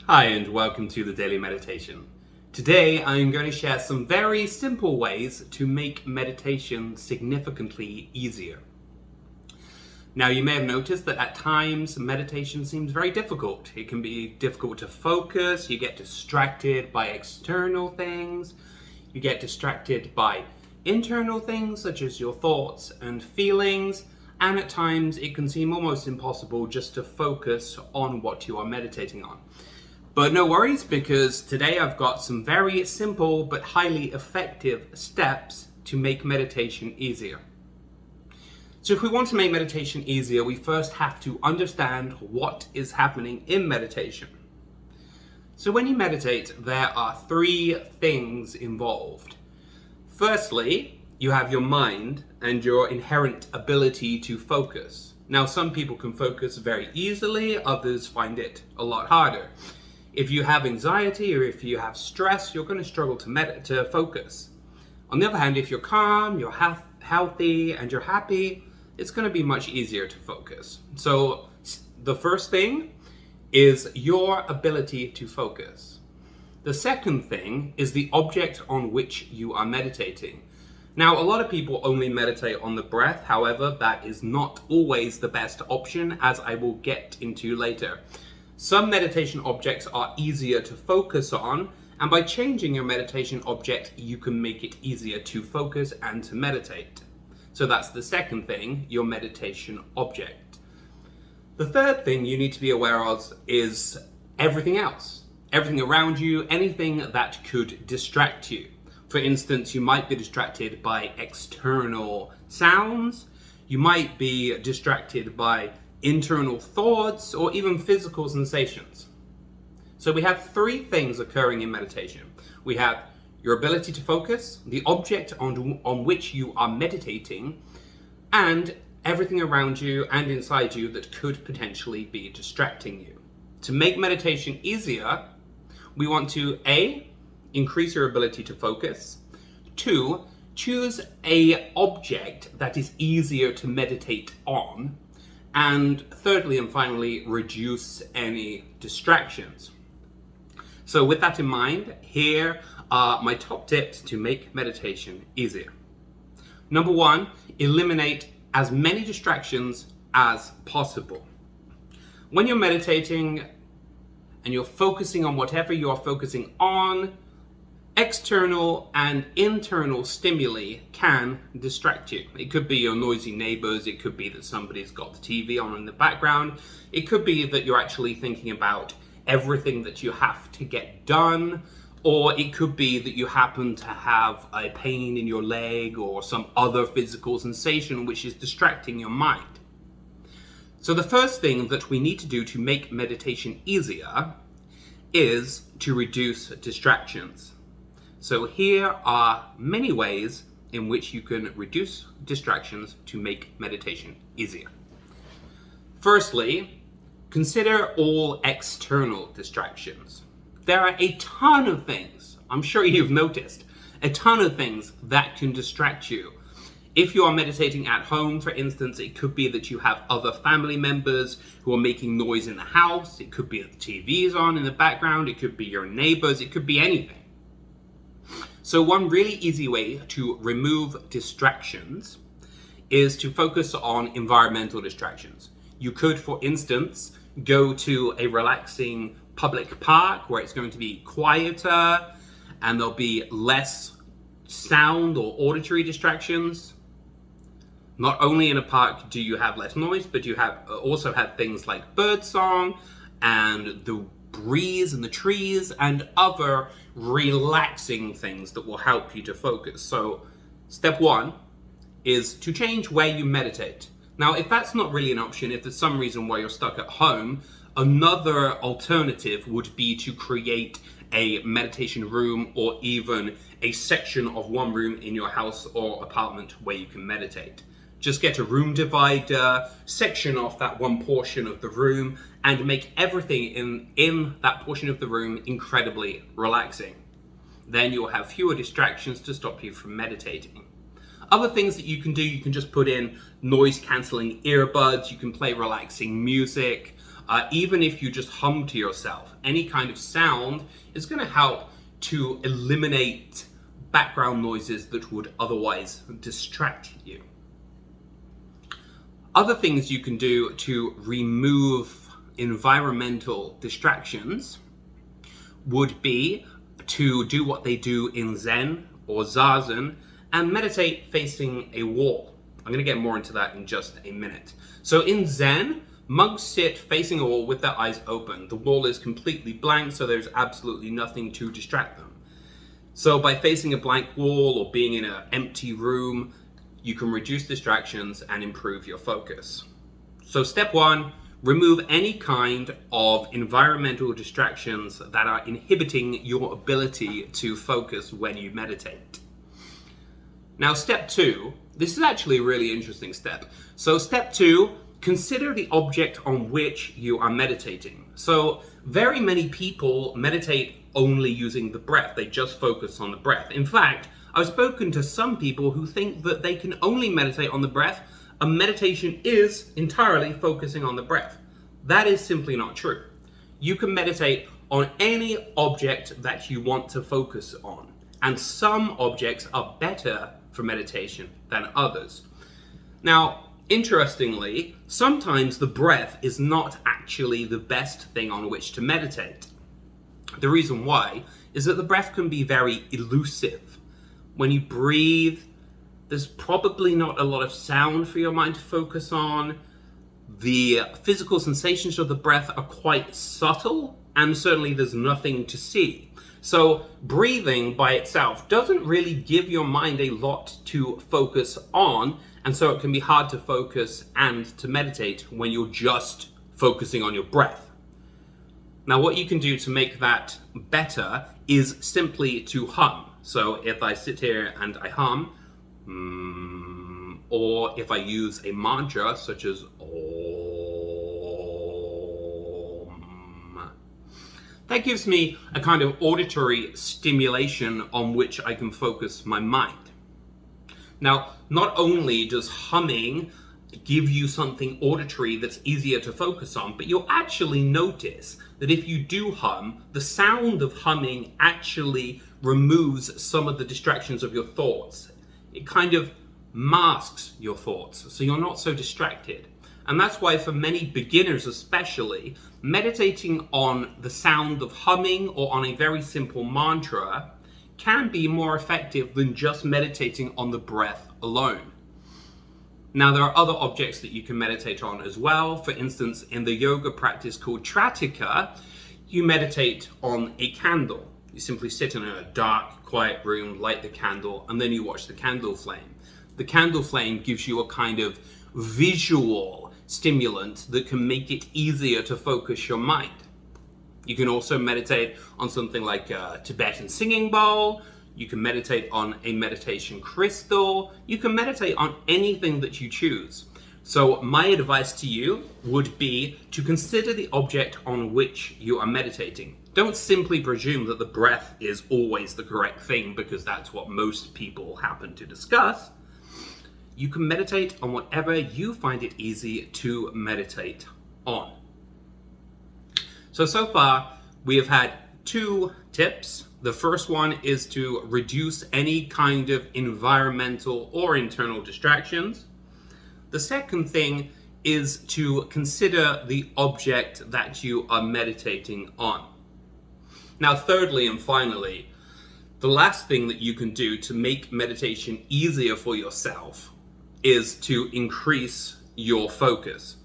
Hi and welcome to the Daily Meditation. Today I'm going to share some very simple ways to make meditation significantly easier. Now you may have noticed that at times meditation seems very difficult. It can be difficult to focus, you get distracted by external things, you get distracted by internal things such as your thoughts and feelings, and at times it can seem almost impossible just to focus on what you are meditating on. But no worries, because today I've got some very simple but highly effective steps to make meditation easier. So if we want to make meditation easier, we first have to understand what is happening in meditation. So when you meditate, there are three things involved. Firstly, you have your mind and your inherent ability to focus. Now, some people can focus very easily, others find it a lot harder. If you have anxiety or if you have stress, you're going to struggle to focus. On the other hand, if you're calm, you're healthy, and you're happy, it's going to be much easier to focus. So the first thing is your ability to focus. The second thing is the object on which you are meditating. Now, a lot of people only meditate on the breath. However, that is not always the best option, as I will get into later. Some meditation objects are easier to focus on, and by changing your meditation object, you can make it easier to focus and to meditate. So that's the second thing, your meditation object. The third thing you need to be aware of is everything else. Everything around you, anything that could distract you. For instance, you might be distracted by external sounds, you might be distracted by internal thoughts, or even physical sensations. So we have three things occurring in meditation. We have your ability to focus, the object on which you are meditating, and everything around you and inside you that could potentially be distracting you. To make meditation easier, we want to A, increase your ability to focus. 2, choose an object that is easier to meditate on. And thirdly and finally, reduce any distractions. So with that in mind, here are my top tips to make meditation easier. Number 1, eliminate as many distractions as possible. When you're meditating and you're focusing on whatever you are focusing on, external and internal stimuli can distract you. It could be your noisy neighbors, it could be that somebody's got the TV on in the background, it could be that you're actually thinking about everything that you have to get done, or it could be that you happen to have a pain in your leg or some other physical sensation which is distracting your mind. So the first thing that we need to do to make meditation easier is to reduce distractions. So here are many ways in which you can reduce distractions to make meditation easier. Firstly, consider all external distractions. There are a ton of things, I'm sure you've noticed, a ton of things that can distract you. If you are meditating at home, for instance, it could be that you have other family members who are making noise in the house. It could be that the TV is on in the background. It could be your neighbors. It could be anything. So one really easy way to remove distractions is to focus on environmental distractions. You could, for instance, go to a relaxing public park where it's going to be quieter and there'll be less sound or auditory distractions. Not only in a park do you have less noise, but you also have things like birdsong and the breeze and the trees and other relaxing things that will help you to focus. So step 1 is to change where you meditate. Now, if that's not really an option, if there's some reason why you're stuck at home, another alternative would be to create a meditation room or even a section of one room in your house or apartment where you can meditate. Just get a room divider, section off that one portion of the room, and make everything in that portion of the room incredibly relaxing. Then you'll have fewer distractions to stop you from meditating. Other things that you can do, you can just put in noise cancelling earbuds, you can play relaxing music, Even if you just hum to yourself, any kind of sound is going to help to eliminate background noises that would otherwise distract you. Other things you can do to remove environmental distractions would be to do what they do in Zen or Zazen and meditate facing a wall. I'm going to get more into that in just a minute. So in Zen, monks sit facing a wall with their eyes open. The wall is completely blank, so there's absolutely nothing to distract them. So by facing a blank wall or being in an empty room, you can reduce distractions and improve your focus. So step one, remove any kind of environmental distractions that are inhibiting your ability to focus when you meditate. Now step two, this is actually a really interesting step. So step two, consider the object on which you are meditating. So very many people meditate only using the breath. They just focus on the breath. In fact, I've spoken to some people who think that they can only meditate on the breath. A meditation is entirely focusing on the breath. That is simply not true. You can meditate on any object that you want to focus on. And some objects are better for meditation than others. Now, interestingly, sometimes the breath is not actually the best thing on which to meditate. The reason why is that the breath can be very elusive. When you breathe, there's probably not a lot of sound for your mind to focus on. The physical sensations of the breath are quite subtle, and certainly there's nothing to see. So breathing by itself doesn't really give your mind a lot to focus on, and so it can be hard to focus and to meditate when you're just focusing on your breath. Now what you can do to make that better is simply to hum. So if I sit here and I hum, or if I use a mantra such as Om, that gives me a kind of auditory stimulation on which I can focus my mind. Now, not only does humming give you something auditory that's easier to focus on, but you'll actually notice that if you do hum, the sound of humming actually removes some of the distractions of your thoughts. It kind of masks your thoughts, so you're not so distracted. And that's why for many beginners especially, meditating on the sound of humming or on a very simple mantra can be more effective than just meditating on the breath alone. Now, there are other objects that you can meditate on as well. For instance, in the yoga practice called Tratika, you meditate on a candle. You simply sit in a dark, quiet room, light the candle, and then you watch the candle flame. The candle flame gives you a kind of visual stimulant that can make it easier to focus your mind. You can also meditate on something like a Tibetan singing bowl. You can meditate on a meditation crystal. You can meditate on anything that you choose. So my advice to you would be to consider the object on which you are meditating. Don't simply presume that the breath is always the correct thing because that's what most people happen to discuss. You can meditate on whatever you find it easy to meditate on. So far, we have had 2 tips. The first one is to reduce any kind of environmental or internal distractions. The second thing is to consider the object that you are meditating on. Now, thirdly and finally, the last thing that you can do to make meditation easier for yourself is to increase your focus.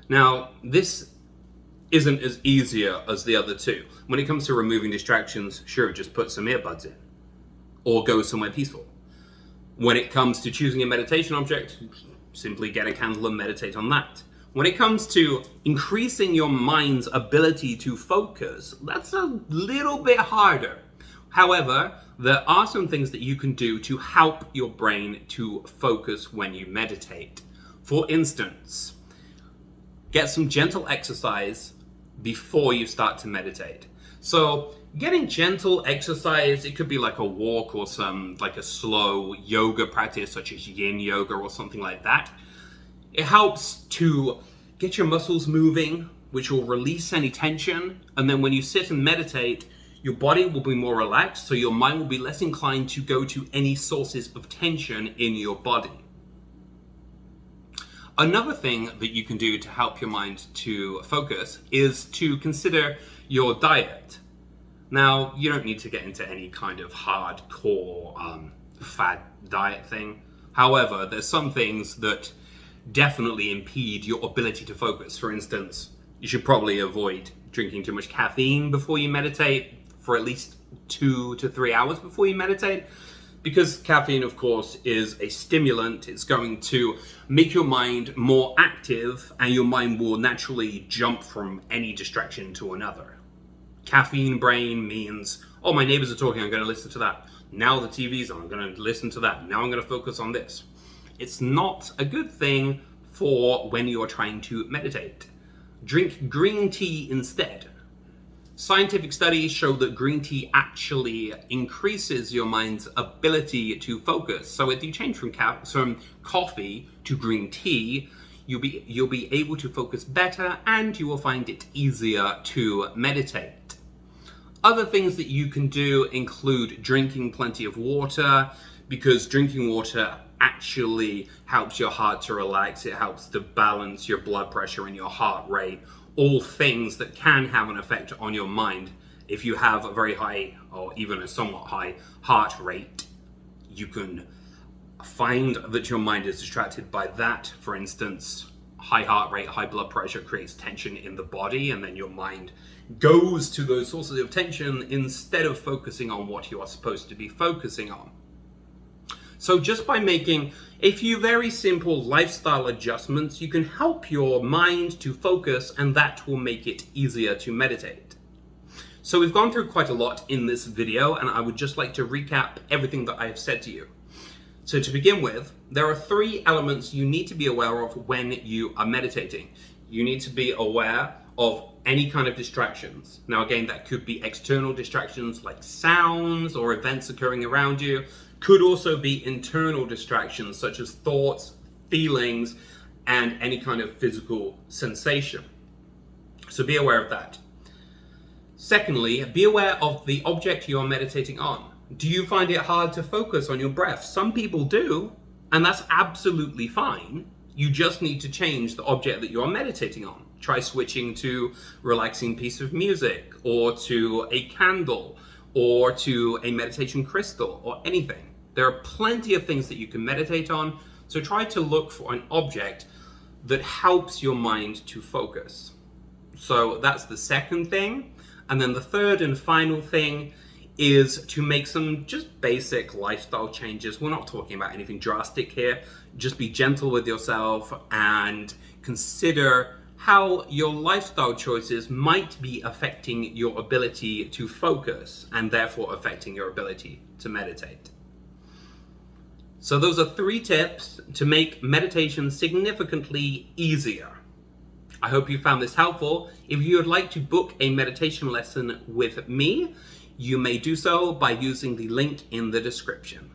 Now, this isn't as easier as the other 2. When it comes to removing distractions, sure, just put some earbuds in or go somewhere peaceful. When it comes to choosing a meditation object, simply get a candle and meditate on that. When it comes to increasing your mind's ability to focus, that's a little bit harder. However, there are some things that you can do to help your brain to focus when you meditate. For instance, get some gentle exercise before you start to meditate. So getting gentle exercise, it could be like a walk or like a slow yoga practice such as yin yoga or something like that. It helps to get your muscles moving, which will release any tension. And then when you sit and meditate, your body will be more relaxed, so your mind will be less inclined to go to any sources of tension in your body. Another thing that you can do to help your mind to focus is to consider your diet. Now, you don't need to get into any kind of hardcore fad diet thing. However, there's some things that definitely impede your ability to focus. For instance, you should probably avoid drinking too much caffeine before you meditate for at least 2 to 3 hours before you meditate. Because caffeine, of course, is a stimulant. It's going to make your mind more active, and your mind will naturally jump from any distraction to another. Caffeine brain means, oh, my neighbors are talking, I'm going to listen to that. Now the TV's on, I'm going to listen to that. Now I'm going to focus on this. It's not a good thing for when you're trying to meditate. Drink green tea instead. Scientific studies show that green tea actually increases your mind's ability to focus. So if you change from coffee to green tea, you'll be able to focus better, and you will find it easier to meditate. Other things that you can do include drinking plenty of water, because drinking water actually helps your heart to relax. It helps to balance your blood pressure and your heart rate. All things that can have an effect on your mind. If you have a very high or even a somewhat high heart rate, you can find that your mind is distracted by that. For instance, high heart rate, high blood pressure creates tension in the body, and then your mind goes to those sources of tension instead of focusing on what you are supposed to be focusing on. So just by making a few very simple lifestyle adjustments, you can help your mind to focus, and that will make it easier to meditate. So we've gone through quite a lot in this video, and I would just like to recap everything that I have said to you. So to begin with, there are 3 elements you need to be aware of when you are meditating. You need to be aware of any kind of distractions. Now again, that could be external distractions like sounds or events occurring around you. Could also be internal distractions such as thoughts, feelings, and any kind of physical sensation. So be aware of that. Secondly, be aware of the object you are meditating on. Do you find it hard to focus on your breath? Some people do, and that's absolutely fine. You just need to change the object that you are meditating on. Try switching to a relaxing piece of music, or to a candle, or to a meditation crystal, or anything. There are plenty of things that you can meditate on, so try to look for an object that helps your mind to focus. So that's the second thing. And then the third and final thing is to make some just basic lifestyle changes. We're not talking about anything drastic here. Just be gentle with yourself and consider how your lifestyle choices might be affecting your ability to focus, and therefore affecting your ability to meditate. So those are 3 tips to make meditation significantly easier. I hope you found this helpful. If you would like to book a meditation lesson with me, you may do so by using the link in the description.